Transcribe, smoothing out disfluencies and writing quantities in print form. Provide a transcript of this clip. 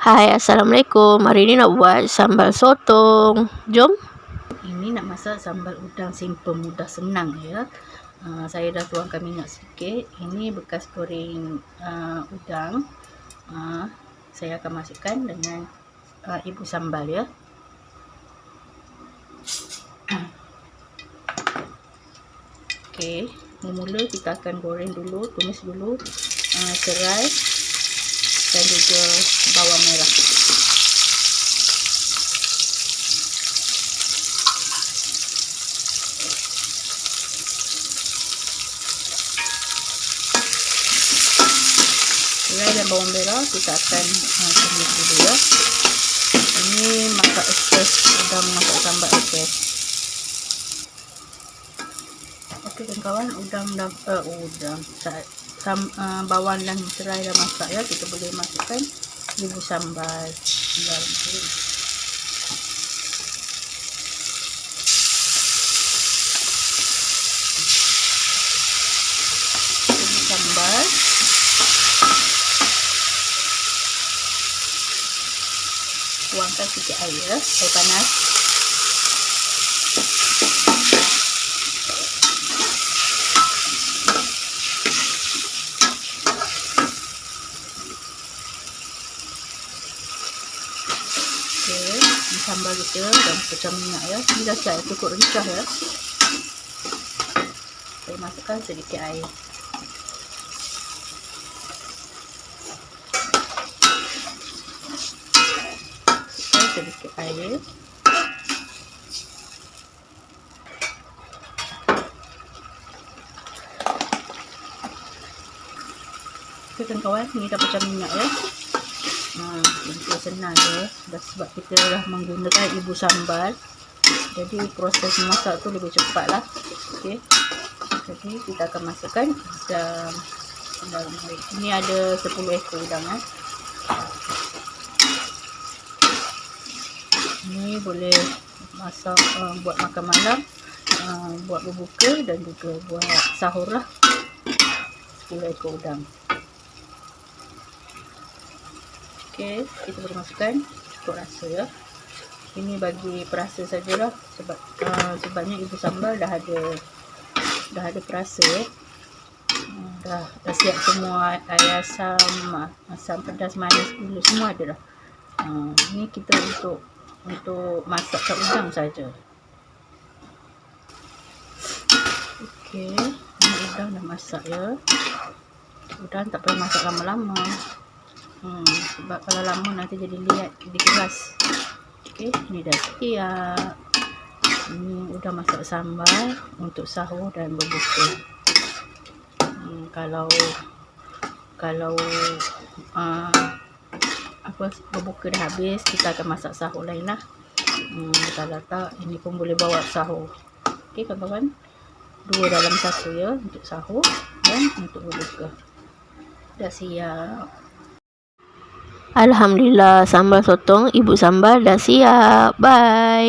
Hai, Assalamualaikum. Hari ni nak buat sambal sotong. Jom. Ini nak masak sambal udang simple, mudah, senang ya. Saya dah tuangkan minyak sikit. Ini bekas goreng udang. Saya akan masukkan dengan ibu sambal ya. Okey, mula kita akan goreng dulu, tumis dulu serai dan juga bawang merah. Serai dan bawang merah kita akan tumis dulu ya. Ini masak ekspres, udang masak sambal ekspres. Okey kawan-kawan, bawang dan serai dah masak ya, kita boleh masukkan bumbu sambal dalam ni. Bumbu sambal, tuangkan sikit air panas. Sambal kita dan pecah minyak ya. Ini dah siap, cukup rincah ya. Saya masukkan sedikit air. Sedikit air. Okey kawan-kawan, ini dah pecah minyak ya. Itu senang je, sebab kita dah menggunakan ibu sambal, jadi proses masak tu lebih cepat lah. Okey, jadi kita akan masukkan dalam air. Ini ada 10 ekor udang ya. Ini boleh masak buat makan malam, buat berbuka dan juga buat sahur lah. 10 ekor udang. Okey, kita boleh masukkan cukup rasa ya. Ini bagi perasa sajalah, sebabnya ibu sambal dah ada perasa ya. Dah siap semua, air asam pedas, manis, gula semua ada dah. Ini kita untuk masakkan udang saja. Okey, ini udang dah masak ya. Udang tak payah masak lama-lama. Sebab kalau lama nanti jadi liat, jadi keras. Okey, ini dah siap. Ini udah masak sambal untuk sahur dan berbuka. Kalau berbuka dah habis, kita akan masak sahur lain lah. Kalau tak, ini pun boleh bawa sahur. Okey kawan-kawan, 2 dalam 1 ya, untuk sahur dan untuk berbuka. Dah siap. Alhamdulillah, sambal sotong ibu sambal dah siap. Bye.